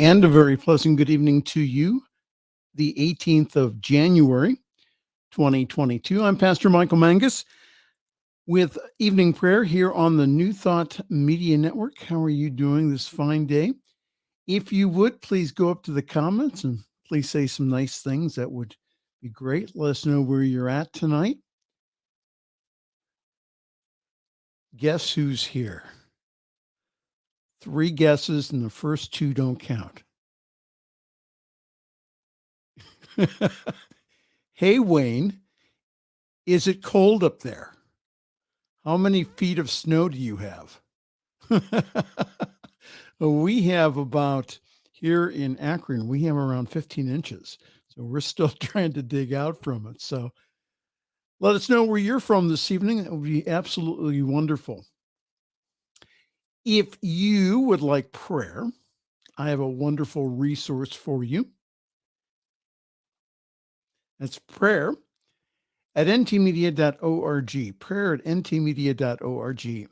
And a very pleasant good evening to you, the 18th of January, 2022. I'm Pastor Michael Mangus with evening prayer here on the New Thought Media Network. How are you doing this fine day? If you would, please go up to the comments and please say some nice things. That would be great. Let us know where you're at tonight. Guess who's here? 3 guesses, and the first 2 don't count. Hey, Wayne, is it cold up there? How many feet of snow do you have? We have about, here in Akron, we have around 15 inches. So we're still trying to dig out from it. So let us know where you're from this evening. It would be absolutely wonderful. If you would like prayer, I have a wonderful resource for you. That's prayer at ntmedia.org. Prayer at ntmedia.org.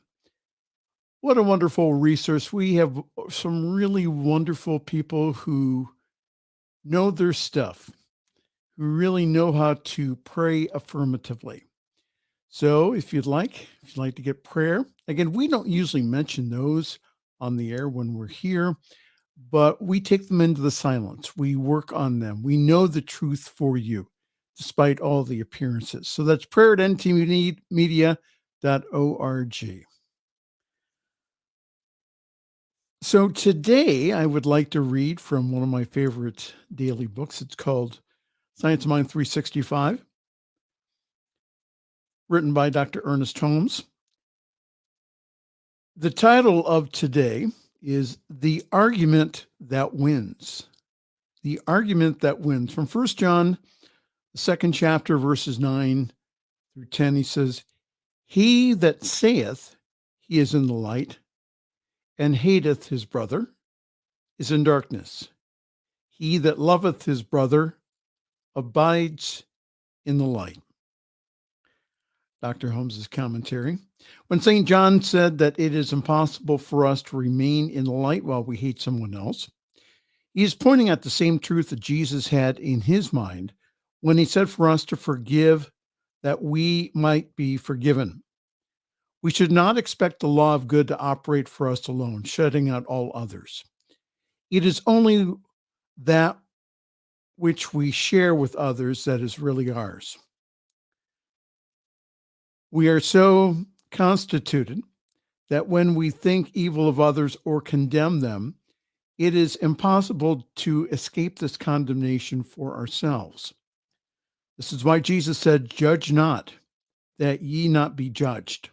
What a wonderful resource. We have some really wonderful people who know their stuff, who really know how to pray affirmatively. So if you'd like to get prayer, again, we don't usually mention those on the air when we're here, but we take them into the silence. We work on them. We know the truth for you, despite all the appearances. So that's prayer at ntmedia.org. So today I would like to read from one of my favorite daily books. It's called Science of Mind 365, written by Dr. Ernest Holmes. The title of today is The Argument That Wins. The Argument That Wins. From 1 John, the 2nd chapter, verses 9 through 10, he says, He that saith he is in the light and hateth his brother is in darkness. He that loveth his brother abides in the light. Dr. Holmes's commentary. When St. John said that it is impossible for us to remain in the light while we hate someone else, he is pointing at the same truth that Jesus had in his mind when he said for us to forgive that we might be forgiven. We should not expect the law of good to operate for us alone, shutting out all others. It is only that which we share with others that is really ours. We are so constituted that when we think evil of others or condemn them, it is impossible to escape this condemnation for ourselves. This is why Jesus said, Judge not, that ye not be judged.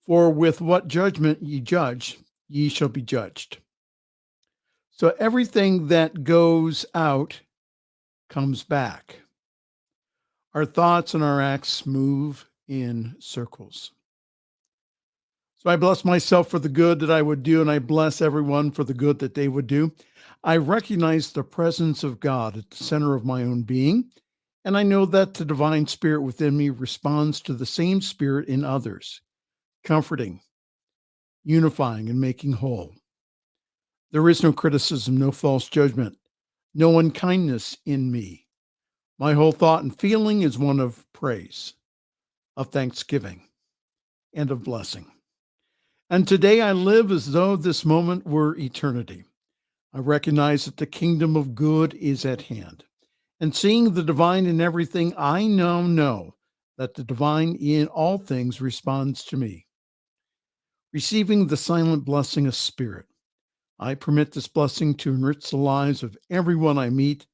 For with what judgment ye judge, ye shall be judged. So everything that goes out comes back. Our thoughts and our acts move in circles. So I bless myself for the good that I would do, and I bless everyone for the good that they would do. I recognize the presence of God at the center of my own being, and I know that the divine spirit within me responds to the same spirit in others, comforting, unifying, and making whole. There is no criticism, no false judgment, no unkindness in me. My whole thought and feeling is one of praise, of thanksgiving, and of blessing. And today I live as though this moment were eternity. I recognize that the kingdom of good is at hand. And seeing the divine in everything, I now know that the divine in all things responds to me. Receiving the silent blessing of spirit, I permit this blessing to enrich the lives of everyone I meet,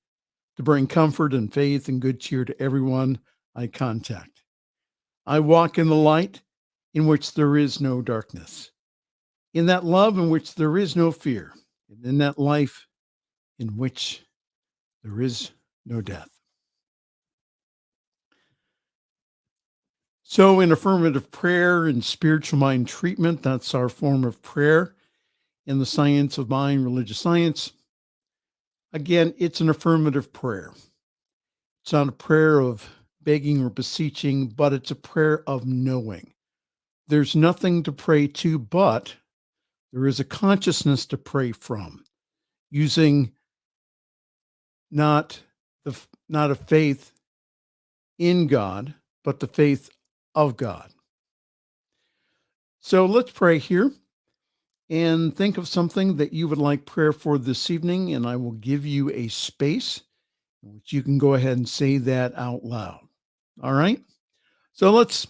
to bring comfort and faith and good cheer to everyone I contact. I walk in the light in which there is no darkness, in that love in which there is no fear, and in that life in which there is no death. So in affirmative prayer and spiritual mind treatment, that's our form of prayer in the science of mind, religious science. Again, it's an affirmative prayer. It's not a prayer of begging or beseeching, but it's a prayer of knowing. There's nothing to pray to, but there is a consciousness to pray from. using not not a faith in God, but the faith of God. So let's pray here and think of something that you would like prayer for this evening, and I will give you a space in which you can go ahead and say that out loud. All right. So let's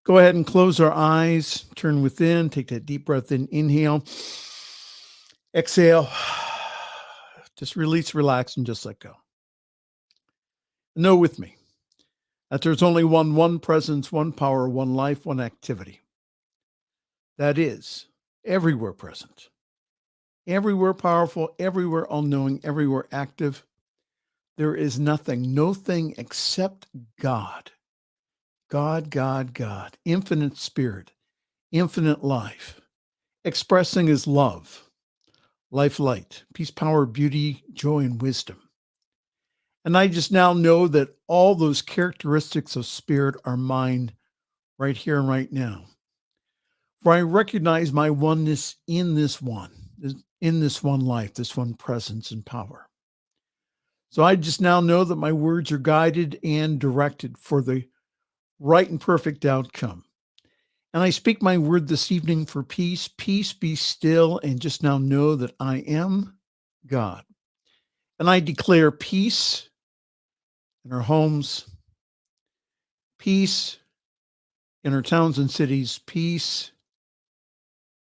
go ahead and close our eyes, turn within, take that deep breath in, inhale, exhale, just release, relax, and just let go. Know with me that there's only one presence, one power, one life, one activity that is everywhere present, everywhere powerful, everywhere all knowing, everywhere active. There is nothing, no thing except God. God, God, God, infinite spirit, infinite life, expressing his love, life, light, peace, power, beauty, joy, and wisdom. And I just now know that all those characteristics of spirit are mine right here and right now. For I recognize my oneness in this one life, this one presence and power. So I just now know that my words are guided and directed for the right and perfect outcome. And I speak my word this evening for peace. Peace, be still, and just now know that I am God. And I declare peace in our homes, peace in our towns and cities, peace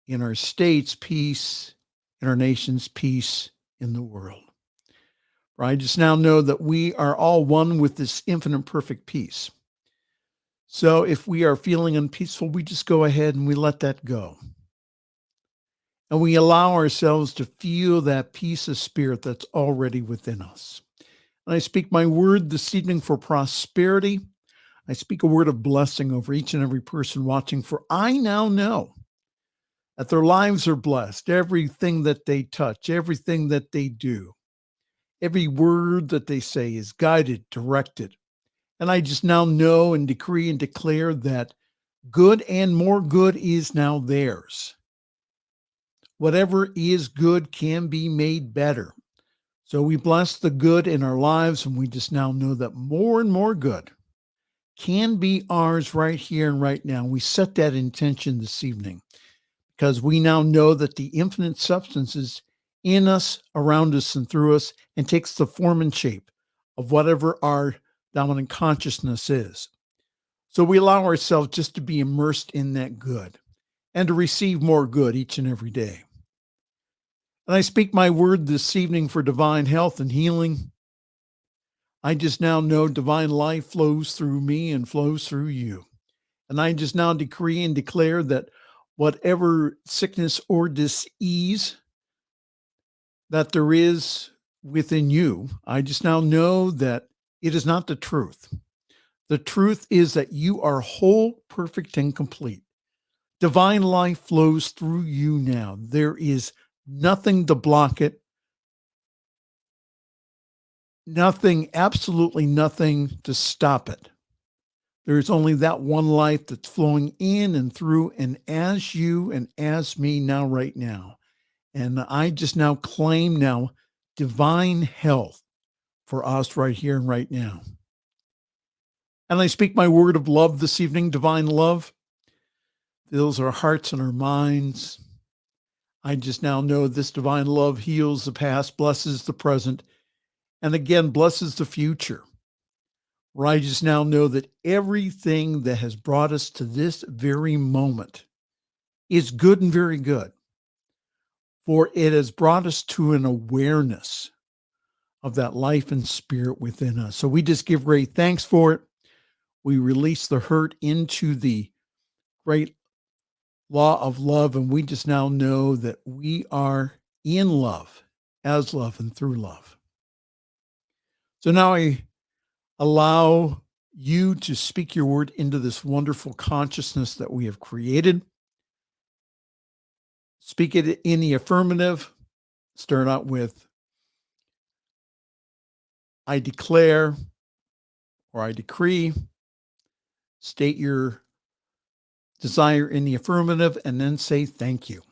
in our states, peace in our nations, peace in the world. For I just now know that we are all one with this infinite perfect peace. So if we are feeling unpeaceful, we just go ahead and we let that go. And we allow ourselves to feel that peace of spirit that's already within us. And I speak my word this evening for prosperity. I speak a word of blessing over each and every person watching, for I now know that their lives are blessed. Everything that they touch, everything that they do, every word that they say is guided, directed. And I just now know and decree and declare that good and more good is now theirs. Whatever is good can be made better. So we bless the good in our lives, and we just now know that more and more good can be ours right here and right now. We set that intention this evening because we now know that the infinite substance is in us, around us, and through us, and takes the form and shape of whatever our dominant consciousness is. So we allow ourselves just to be immersed in that good and to receive more good each and every day. And I speak my word this evening for divine health and healing. I just now know divine life flows through me and flows through you. And I just now decree and declare that whatever sickness or disease that there is within you, I just now know that it is not the truth. The truth is that you are whole, perfect, and complete. Divine life flows through you now. There is nothing to block it. Nothing, absolutely nothing to stop it. There's only that one life that's flowing in and through and as you and as me now, right now. And I just now claim now divine health for us right here and right now. And I speak my word of love this evening, divine love fills our hearts and our minds. I just now know this divine love heals the past, blesses the present, and again, blesses the future. Where I just now know that everything that has brought us to this very moment is good and very good. For it has brought us to an awareness of that life and spirit within us. So we just give great thanks for it. We release the hurt into the great law of love. And we just now know that we are in love, as love, and through love. So now I allow you to speak your word into this wonderful consciousness that we have created. Speak it in the affirmative. Start out with, I declare or I decree. State your desire in the affirmative and then say thank you.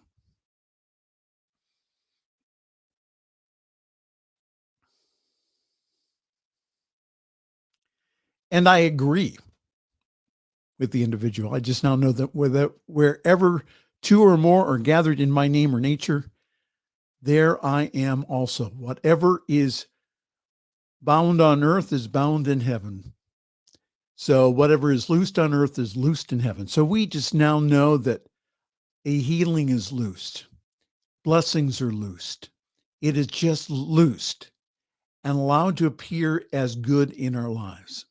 And I agree with the individual. I just now know that wherever two or more are gathered in my name or nature, there I am also. Whatever is bound on earth is bound in heaven. So whatever is loosed on earth is loosed in heaven. So we just now know that a healing is loosed. Blessings are loosed. It is just loosed and allowed to appear as good in our lives.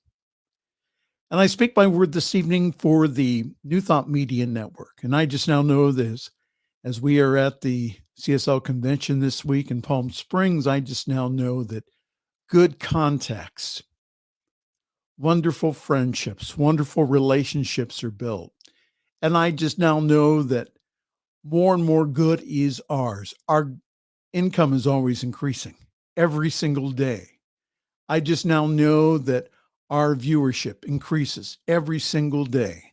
And I speak my word this evening for the New Thought Media Network. And I just now know this as we are at the CSL convention this week in Palm Springs. I just now know that good contacts, wonderful friendships, wonderful relationships are built. And I just now know that more and more good is ours. Our income is always increasing every single day. I just now know that our viewership increases every single day.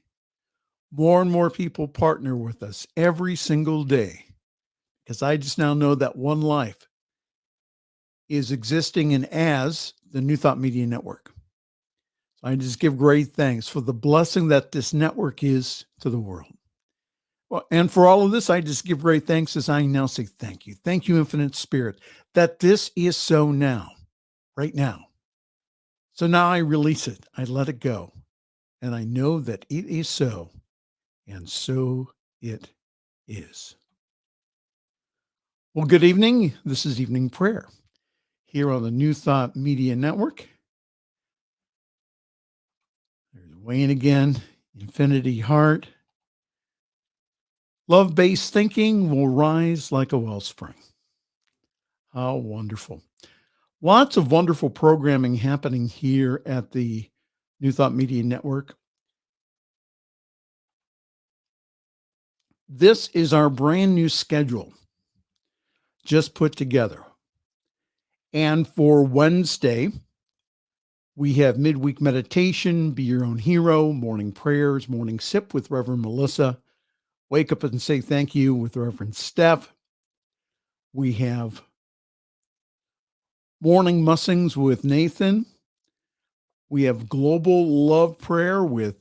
More and more people partner with us every single day because I just now know that one life is existing and as the New Thought Media Network. So I just give great thanks for the blessing that this network is to the world. Well, and for all of this, I just give great thanks as I now say thank you. Thank you, Infinite Spirit, that this is so now, right now. So now I release it. I let it go. And I know that it is so. And so it is. Well, good evening. This is Evening Prayer here on the New Thought Media Network. There's Wayne again, Infinity Heart. Love-based thinking will rise like a wellspring. How wonderful. Lots of wonderful programming happening here at the New Thought Media Network. This is our brand new schedule just put together. And for Wednesday, we have midweek meditation, be your own hero, morning prayers, morning sip with Reverend Melissa, wake up and say thank you with Reverend Steph. We have morning mussings with Nathan. We have global love prayer with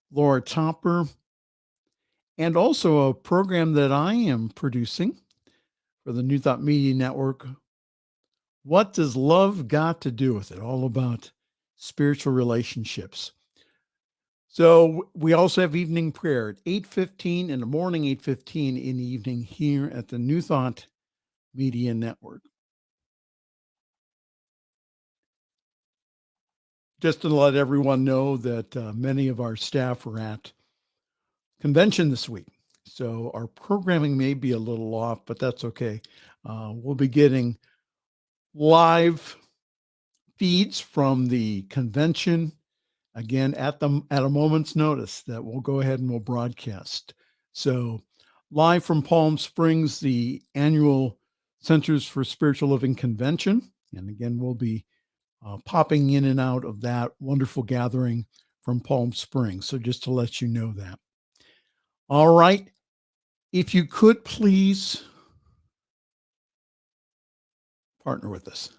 Laura Topper, and also a program that I am producing for the New Thought Media Network. What does love got to do with it? All about spiritual relationships. So we also have evening prayer at 8:15 in the morning, 8:15 in the evening here at the New Thought Media Network. Just to let everyone know that many of our staff are at convention this week. So our programming may be a little off, but that's okay. We'll be getting live feeds from the convention again at a moment's notice that we'll go ahead and we'll broadcast. So live from Palm Springs, the annual Centers for Spiritual Living Convention. And again, we'll be popping in and out of that wonderful gathering from Palm Springs. So just to let you know that. All right. If you could please partner with us.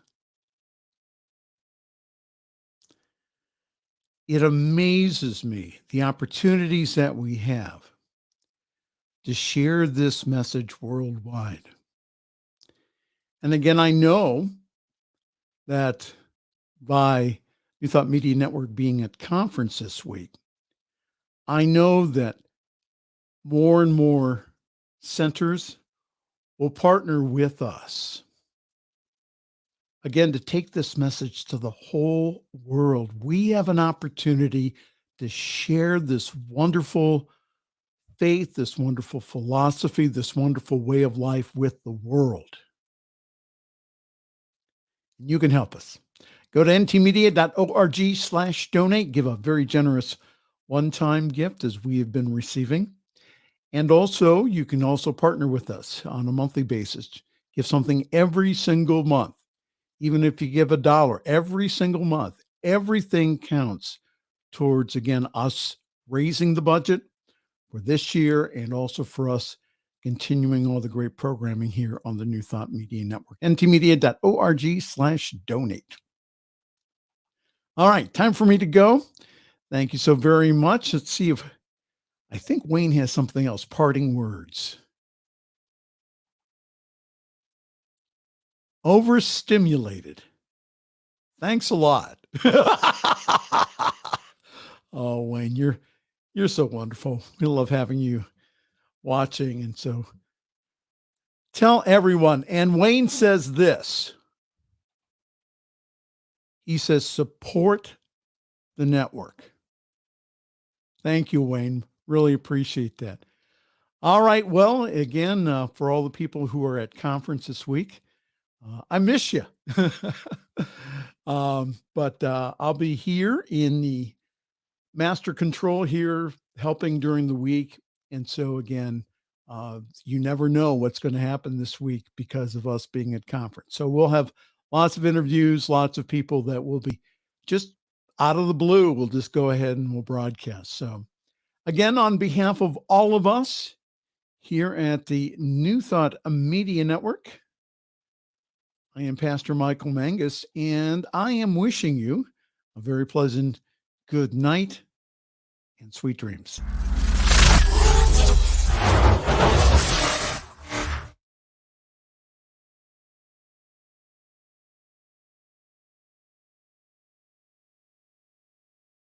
It amazes me the opportunities that we have to share this message worldwide. And again, I know that by New Thought Media Network being at conference this week, I know that more and more centers will partner with us. Again, to take this message to the whole world. We have an opportunity to share this wonderful faith, this wonderful philosophy, this wonderful way of life with the world. You can help us. Go to ntmedia.org/donate. Give a very generous one-time gift as we have been receiving. And also, you can also partner with us on a monthly basis. Give something every single month. Even if you give $1 every single month, everything counts towards, again, us raising the budget for this year and also for us continuing all the great programming here on the New Thought Media Network. ntmedia.org/donate. All right, time for me to go. Thank you so very much. Let's see if I think Wayne has something else. Parting words. Overstimulated. Thanks a lot. Oh, Wayne, you're so wonderful. We love having you watching. And so tell everyone. And Wayne says this. He says, support the network. Thank you, Wayne. Really appreciate that. All right. Well, again, for all the people who are at conference this week, I miss you. But I'll be here in the master control here helping during the week. And so again, you never know what's going to happen this week because of us being at conference. So we'll have lots of interviews, lots of people that will be just out of the blue. We'll just go ahead and we'll broadcast. So again, on behalf of all of us here at the New Thought Media Network, I am Pastor Michael Mangus, and I am wishing you a very pleasant good night and sweet dreams.